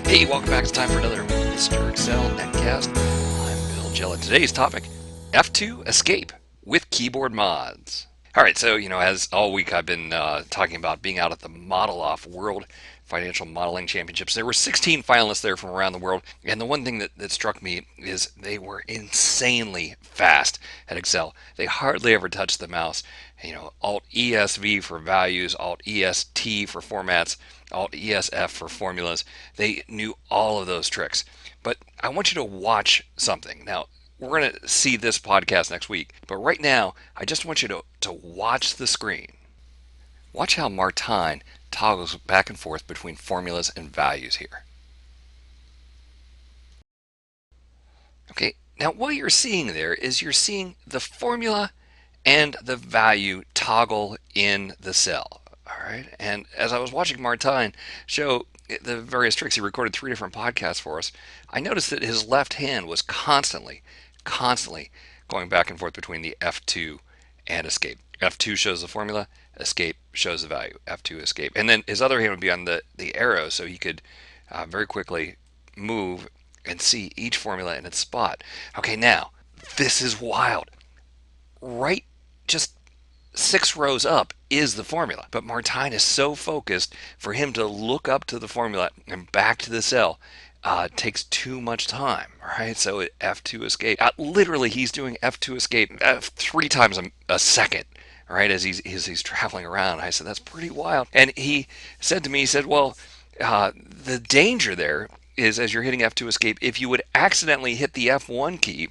Hey, welcome back. It's time for another Mr. Excel netcast. I'm Bill Jella. Today's topic, F2 Escape with keyboard mods. All right, so, as all week I've been talking about being out at the ModelOff World Financial Modeling Championships. There were 16 finalists there from around the world, and the one thing that struck me is they were insanely fast at Excel. They hardly ever touched the mouse. Alt+E+S+V for values, Alt+E+S+T for formats, Alt+E+S+F for formulas. They knew all of those tricks. But I want you to watch something. Now, we're going to see this podcast next week, but right now, I just want you to watch the screen. Watch how Martijn toggles back and forth between formulas and values here. Okay, now what you're seeing there is you're seeing the formula and the value toggle in the cell. All right, and as I was watching Martijn show the various tricks, he recorded 3 different podcasts for us. I noticed that his left hand was constantly going back and forth between the F2 and escape. F2 shows the formula, escape shows the value, F2 escape. And then his other hand would be on the arrow, so he could very quickly move and see each formula in its spot. Okay, now, this is wild. Right, just 6 rows up is the formula, but Martijn is so focused for him to look up to the formula and back to the cell takes too much time, right? So F2 escape, literally he's doing F2 escape 3 times a second, right? As he's traveling around. I said, that's pretty wild. And he said to me, he said, well, the danger there is as you're hitting F2 escape, if you would accidentally hit the F1 key,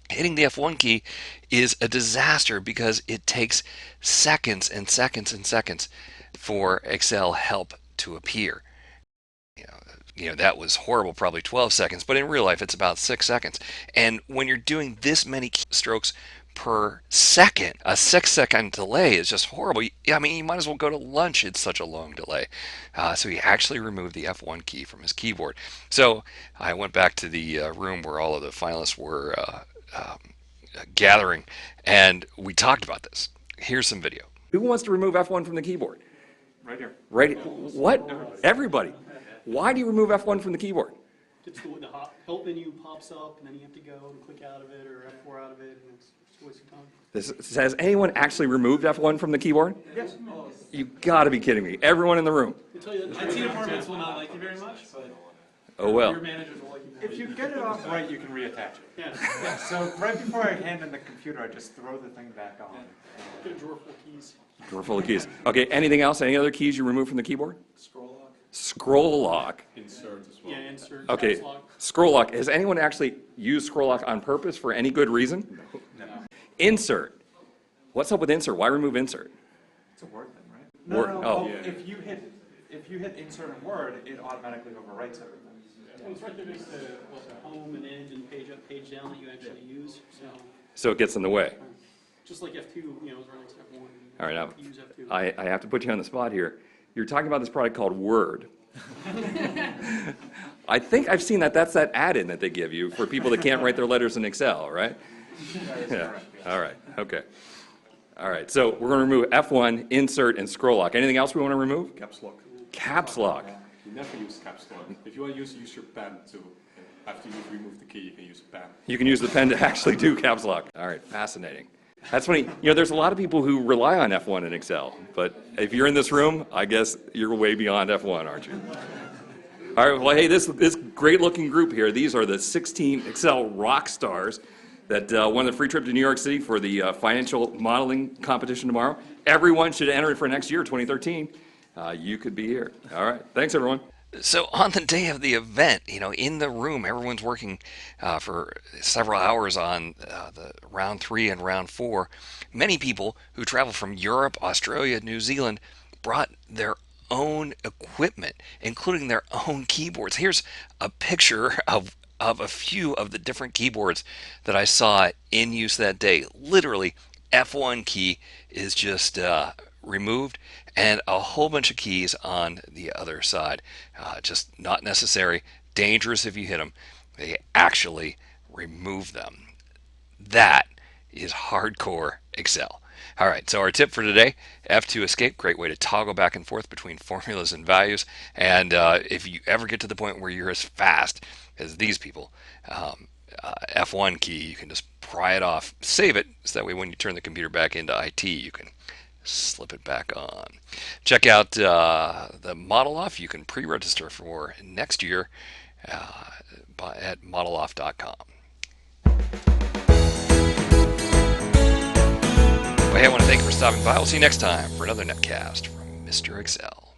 hitting the F1 key is a disaster because it takes seconds and seconds and seconds for Excel help to appear. That was horrible, probably 12 seconds, but in real life it's about 6 seconds. And when you're doing this many strokes per second, a 6-second delay is just horrible. I mean, you might as well go to lunch. It's such a long delay. So he actually removed the F1 key from his keyboard. So I went back to the room where all of the finalists were gathering, and we talked about this. Here's some video. Who wants to remove F1 from the keyboard? Right here. Right? What? Everybody. Why do you remove F1 from the keyboard? The help menu pops up, and then you have to go and click out of it or F4 out of it, and it's just a waste of time. Has anyone actually removed F1 from the keyboard? Yes. You got to be kidding me. Everyone in the room. I tell you that IT departments will not like you very much, but Oh well. your managers will like you very If you get it off right, you can reattach it. Yeah. Yeah, so right before I hand in the computer, I just throw the thing back on. Get a drawer full of keys. Drawer full of keys. Okay, anything else? Any other keys you remove from the keyboard? Scroll lock. Scroll lock. Insert as well. Yeah, insert. Okay, Caps lock. scroll lock. Has anyone actually used scroll lock on purpose for any good reason? No. Insert. What's up with insert? Why remove insert? It's a Word thing, right? Word- oh. Yeah. If you hit insert in Word, it automatically overwrites everything. Well, it's right there next to home and end and page up, page down that you actually use. So it gets in the way. Just like F2, is right next to F1. All right, now, Use F2. I have to put you on the spot here. You're talking about this product called Word. I think I've seen that's that add-in that they give you for people that can't write their letters in Excel, right? Yeah. All right. Okay. All right. So we're going to remove F1, insert, and scroll lock. Anything else we want to remove? Caps lock. Caps lock. You never use caps lock. If you want to use your pen to, after you've removed the key, you can use a pen. You can use the pen to actually do caps lock. All right. Fascinating. That's funny. There's a lot of people who rely on F1 in Excel, but if you're in this room, I guess you're way beyond F1, aren't you? All right. Well, hey, this great-looking group here. These are the 16 Excel rock stars that won the free trip to New York City for the financial modeling competition tomorrow. Everyone should enter for next year, 2013. You could be here. All right. Thanks, everyone. So on the day of the event, in the room, everyone's working for several hours on the round 3 and round 4. Many people who travel from Europe, Australia, New Zealand brought their own equipment, including their own keyboards. Here's a picture of a few of the different keyboards that I saw in use that day. Literally, F1 key is just removed, and a whole bunch of keys on the other side. Just not necessary, dangerous if you hit them. They actually remove them. That is hardcore Excel. All right, so our tip for today, F2 escape, great way to toggle back and forth between formulas and values. And if you ever get to the point where you're as fast as these people, F1 key, you can just pry it off, save it, so that way when you turn the computer back into IT, you can slip it back on. Check out the ModelOff. You can pre-register for next year at ModelOff.com. Well, hey, I want to thank you for stopping by. We'll see you next time for another netcast from Mr. Excel.